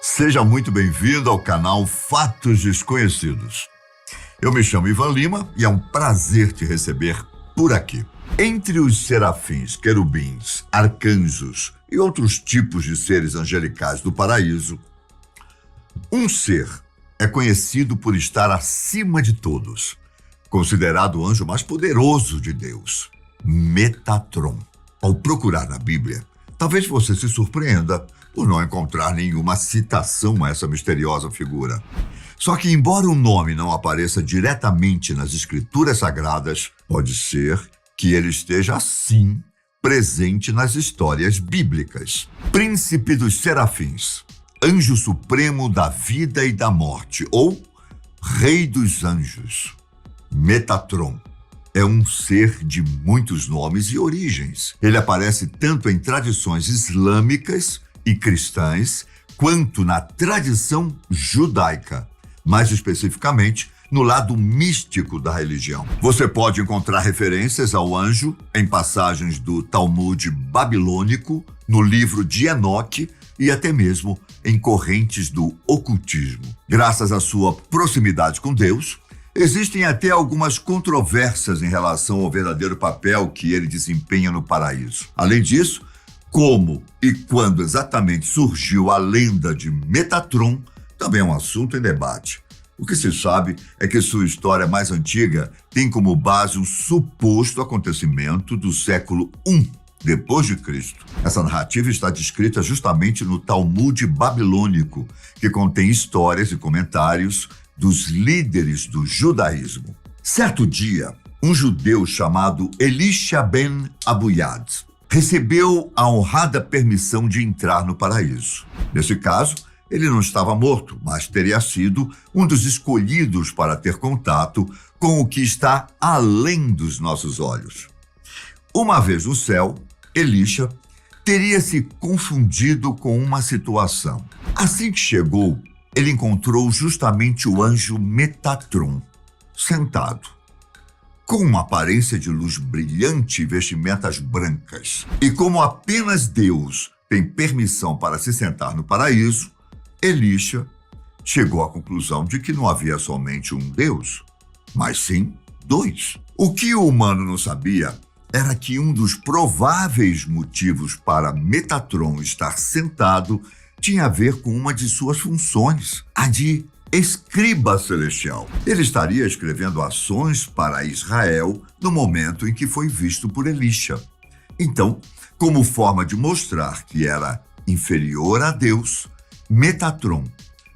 Seja muito bem-vindo ao canal Fatos Desconhecidos. Eu me chamo Ivan Lima e é um prazer te receber por aqui. Entre os serafins, querubins, arcanjos e outros tipos de seres angelicais do paraíso, um ser é conhecido por estar acima de todos, considerado o anjo mais poderoso de Deus, Metatron. Ao procurar na Bíblia, talvez você se surpreenda por não encontrar nenhuma citação a essa misteriosa figura. Só que, embora o nome não apareça diretamente nas escrituras sagradas, pode ser que ele esteja, sim, presente nas histórias bíblicas. Príncipe dos serafins, anjo supremo da vida e da morte, ou rei dos anjos. Metatron é um ser de muitos nomes e origens. Ele aparece tanto em tradições islâmicas e cristãs, quanto na tradição judaica, mais especificamente no lado místico da religião. Você pode encontrar referências ao anjo em passagens do Talmud babilônico, no livro de Enoque e até mesmo em correntes do ocultismo. Graças à sua proximidade com Deus, existem até algumas controvérsias em relação ao verdadeiro papel que ele desempenha no paraíso. Além disso, como e quando exatamente surgiu a lenda de Metatron também é um assunto em debate. O que se sabe é que sua história mais antiga tem como base um suposto acontecimento do século I depois de Cristo. Essa narrativa está descrita justamente no Talmud babilônico, que contém histórias e comentários dos líderes do judaísmo. Certo dia, um judeu chamado Elisha ben Abuyad recebeu a honrada permissão de entrar no paraíso. Nesse caso, ele não estava morto, mas teria sido um dos escolhidos para ter contato com o que está além dos nossos olhos. Uma vez no céu, Elisha teria se confundido com uma situação. Assim que chegou, ele encontrou justamente o anjo Metatron, sentado, com uma aparência de luz brilhante e vestimentas brancas. E como apenas Deus tem permissão para se sentar no paraíso, Elisha chegou à conclusão de que não havia somente um Deus, mas sim dois. O que o humano não sabia era que um dos prováveis motivos para Metatron estar sentado tinha a ver com uma de suas funções, a de escriba celestial. Ele estaria escrevendo ações para Israel no momento em que foi visto por Elisha. Então, como forma de mostrar que era inferior a Deus, Metatron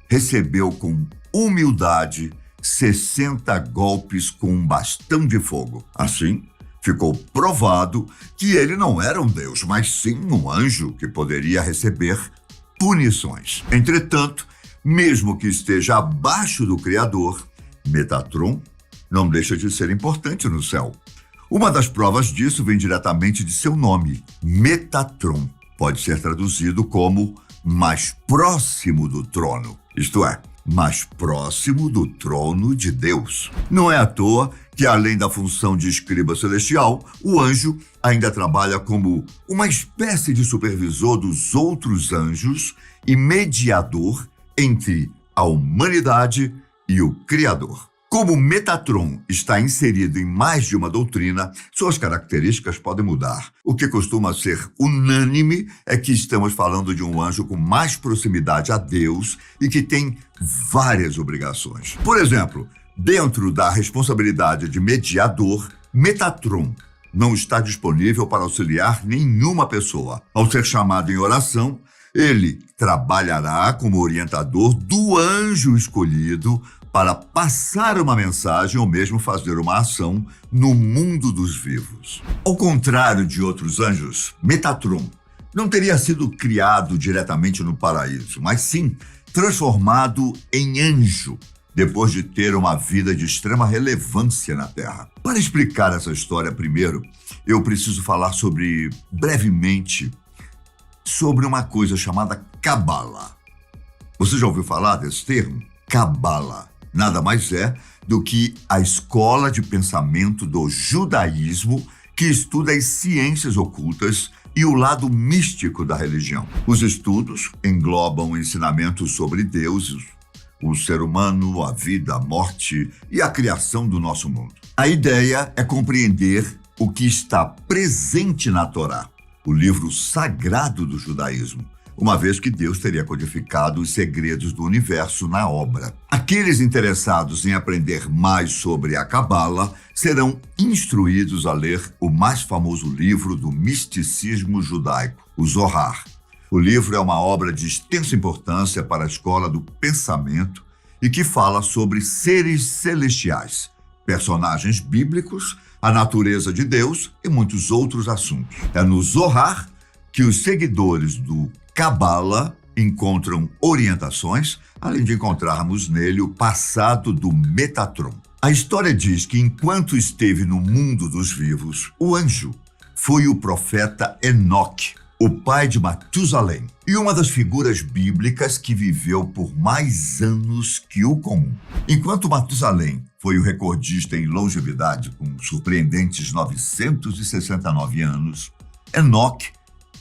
recebeu com humildade 60 golpes com um bastão de fogo. Assim, ficou provado que ele não era um Deus, mas sim um anjo que poderia receber punições. Entretanto, mesmo que esteja abaixo do Criador, Metatron não deixa de ser importante no céu. Uma das provas disso vem diretamente de seu nome. Metatron pode ser traduzido como mais próximo do trono, isto é, mais próximo do trono de Deus. Não é à toa que, além da função de escriba celestial, o anjo ainda trabalha como uma espécie de supervisor dos outros anjos e mediador entre a humanidade e o Criador. Como Metatron está inserido em mais de uma doutrina, suas características podem mudar. O que costuma ser unânime é que estamos falando de um anjo com mais proximidade a Deus e que tem várias obrigações. Por exemplo, dentro da responsabilidade de mediador, Metatron não está disponível para auxiliar nenhuma pessoa. Ao ser chamado em oração, ele trabalhará como orientador do anjo escolhido para passar uma mensagem ou mesmo fazer uma ação no mundo dos vivos. Ao contrário de outros anjos, Metatron não teria sido criado diretamente no paraíso, mas sim transformado em anjo, depois de ter uma vida de extrema relevância na Terra. Para explicar essa história primeiro, eu preciso falar brevemente sobre uma coisa chamada Cabala. Você já ouviu falar desse termo? Cabala nada mais é do que a escola de pensamento do judaísmo que estuda as ciências ocultas e o lado místico da religião. Os estudos englobam ensinamentos sobre Deus, o ser humano, a vida, a morte e a criação do nosso mundo. A ideia é compreender o que está presente na Torá, o livro sagrado do judaísmo, uma vez que Deus teria codificado os segredos do universo na obra. Aqueles interessados em aprender mais sobre a Cabala serão instruídos a ler o mais famoso livro do misticismo judaico, o Zohar. O livro é uma obra de extensa importância para a escola do pensamento e que fala sobre seres celestiais, personagens bíblicos, a natureza de Deus e muitos outros assuntos. É no Zohar que os seguidores do Cabala encontram orientações, além de encontrarmos nele o passado do Metatron. A história diz que enquanto esteve no mundo dos vivos, o anjo foi o profeta Enoque, o pai de Matusalém, e uma das figuras bíblicas que viveu por mais anos que o comum. Enquanto Matusalém foi o recordista em longevidade, com surpreendentes 969 anos, Enoque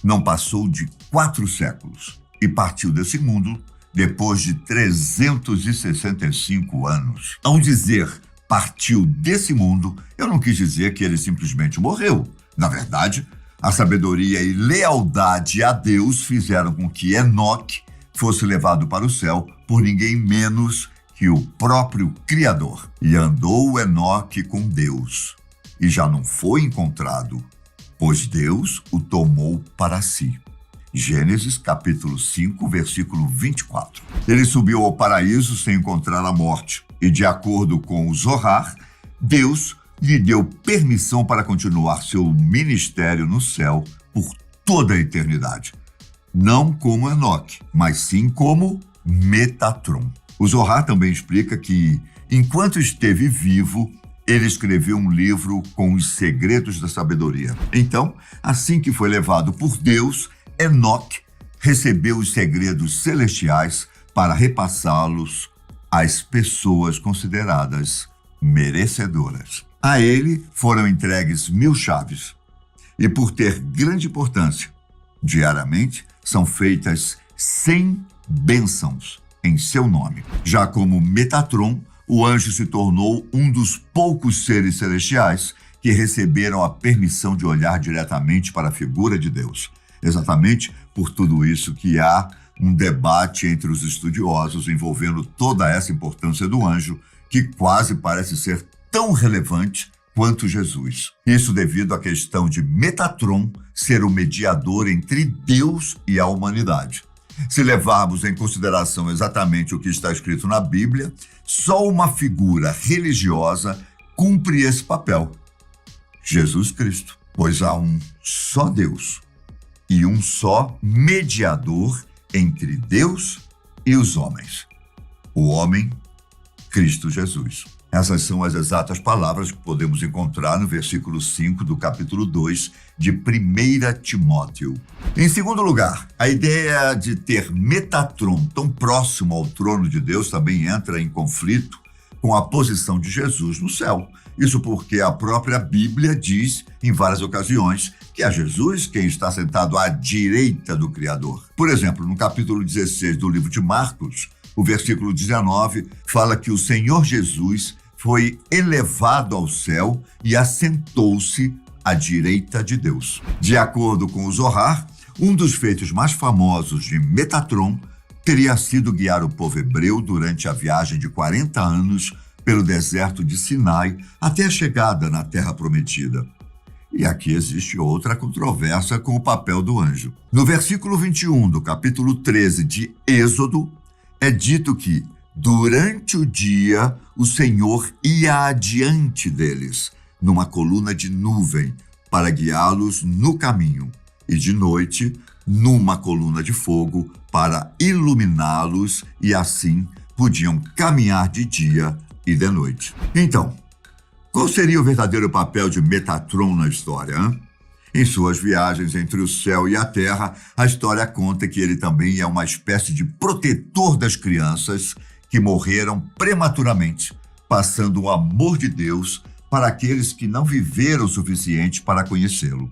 não passou de 4 séculos e partiu desse mundo depois de 365 anos. Ao dizer partiu desse mundo, eu não quis dizer que ele simplesmente morreu. Na verdade, a sabedoria e lealdade a Deus fizeram com que Enoque fosse levado para o céu por ninguém menos que o próprio Criador. E andou Enoque com Deus, e já não foi encontrado, pois Deus o tomou para si. Gênesis capítulo 5, versículo 24. Ele subiu ao paraíso sem encontrar a morte, e de acordo com o Zohar, Deus lhe deu permissão para continuar seu ministério no céu por toda a eternidade. Não como Enoque, mas sim como Metatron. O Zohar também explica que, enquanto esteve vivo, ele escreveu um livro com os segredos da sabedoria. Então, assim que foi levado por Deus, Enoque recebeu os segredos celestiais para repassá-los às pessoas consideradas merecedoras. A ele foram entregues 1000 chaves, e por ter grande importância, diariamente são feitas 100 bênçãos em seu nome. Já como Metatron, o anjo se tornou um dos poucos seres celestiais que receberam a permissão de olhar diretamente para a figura de Deus. Exatamente por tudo isso que há um debate entre os estudiosos envolvendo toda essa importância do anjo, que quase parece ser tão relevante quanto Jesus. Isso devido à questão de Metatron ser o mediador entre Deus e a humanidade. Se levarmos em consideração exatamente o que está escrito na Bíblia, só uma figura religiosa cumpre esse papel: Jesus Cristo. Pois há um só Deus e um só mediador entre Deus e os homens: o homem, Cristo Jesus. Essas são as exatas palavras que podemos encontrar no versículo 5 do capítulo 2 de 1 Timóteo. Em segundo lugar, a ideia de ter Metatron tão próximo ao trono de Deus também entra em conflito com a posição de Jesus no céu. Isso porque a própria Bíblia diz, em várias ocasiões, que é Jesus quem está sentado à direita do Criador. Por exemplo, no capítulo 16 do livro de Marcos, o versículo 19 fala que o Senhor Jesus foi elevado ao céu e assentou-se à direita de Deus. De acordo com o Zohar, um dos feitos mais famosos de Metatron teria sido guiar o povo hebreu durante a viagem de 40 anos pelo deserto de Sinai até a chegada na Terra Prometida. E aqui existe outra controvérsia com o papel do anjo. No versículo 21 do capítulo 13 de Êxodo, é dito que, durante o dia, o Senhor ia adiante deles, numa coluna de nuvem, para guiá-los no caminho, e de noite, numa coluna de fogo, para iluminá-los, e assim podiam caminhar de dia e de noite. Então, qual seria o verdadeiro papel de Metatron na história, hein? Em suas viagens entre o céu e a terra, a história conta que ele também é uma espécie de protetor das crianças que morreram prematuramente, passando o amor de Deus para aqueles que não viveram o suficiente para conhecê-lo.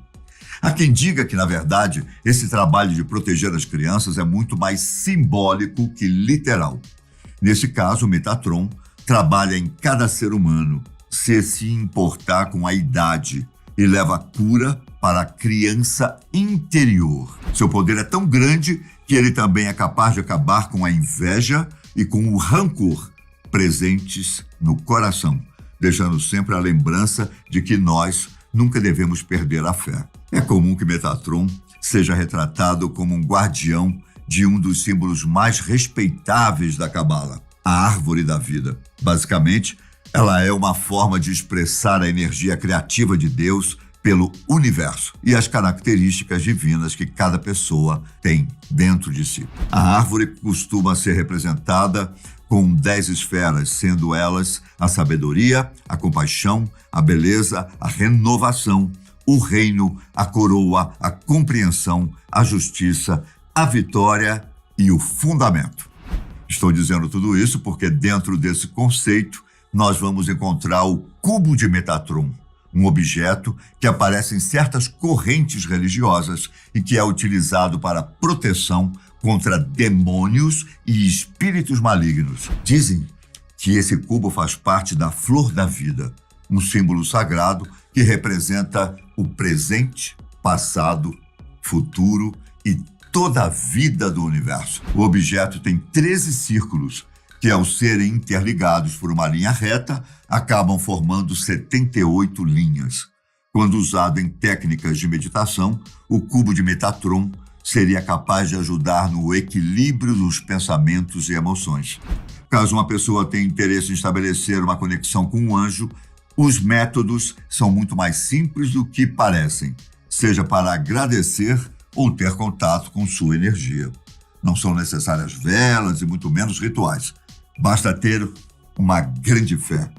Há quem diga que, na verdade, esse trabalho de proteger as crianças é muito mais simbólico que literal. Nesse caso, o Metatron trabalha em cada ser humano, se importar com a idade, e leva a cura para a criança interior. Seu poder é tão grande que ele também é capaz de acabar com a inveja e com o rancor presentes no coração, deixando sempre a lembrança de que nós nunca devemos perder a fé. É comum que Metatron seja retratado como um guardião de um dos símbolos mais respeitáveis da Cabala, a Árvore da Vida. Basicamente, ela é uma forma de expressar a energia criativa de Deus pelo universo e as características divinas que cada pessoa tem dentro de si. A árvore costuma ser representada com 10 esferas, sendo elas a sabedoria, a compaixão, a beleza, a renovação, o reino, a coroa, a compreensão, a justiça, a vitória e o fundamento. Estou dizendo tudo isso porque dentro desse conceito nós vamos encontrar o cubo de Metatron, um objeto que aparece em certas correntes religiosas e que é utilizado para proteção contra demônios e espíritos malignos. Dizem que esse cubo faz parte da flor da vida, um símbolo sagrado que representa o presente, passado, futuro e toda a vida do universo. O objeto tem 13 círculos que, ao serem interligados por uma linha reta, acabam formando 78 linhas. Quando usado em técnicas de meditação, o cubo de Metatron seria capaz de ajudar no equilíbrio dos pensamentos e emoções. Caso uma pessoa tenha interesse em estabelecer uma conexão com um anjo, os métodos são muito mais simples do que parecem, seja para agradecer ou ter contato com sua energia. Não são necessárias velas e muito menos rituais. Basta ter uma grande fé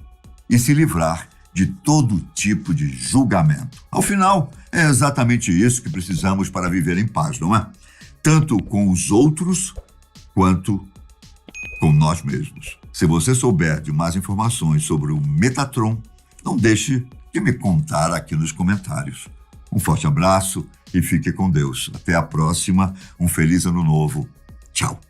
e se livrar de todo tipo de julgamento. Ao final, é exatamente isso que precisamos para viver em paz, não é? Tanto com os outros, quanto com nós mesmos. Se você souber de mais informações sobre o Metatron, não deixe de me contar aqui nos comentários. Um forte abraço e fique com Deus. Até a próxima. Um feliz ano novo. Tchau.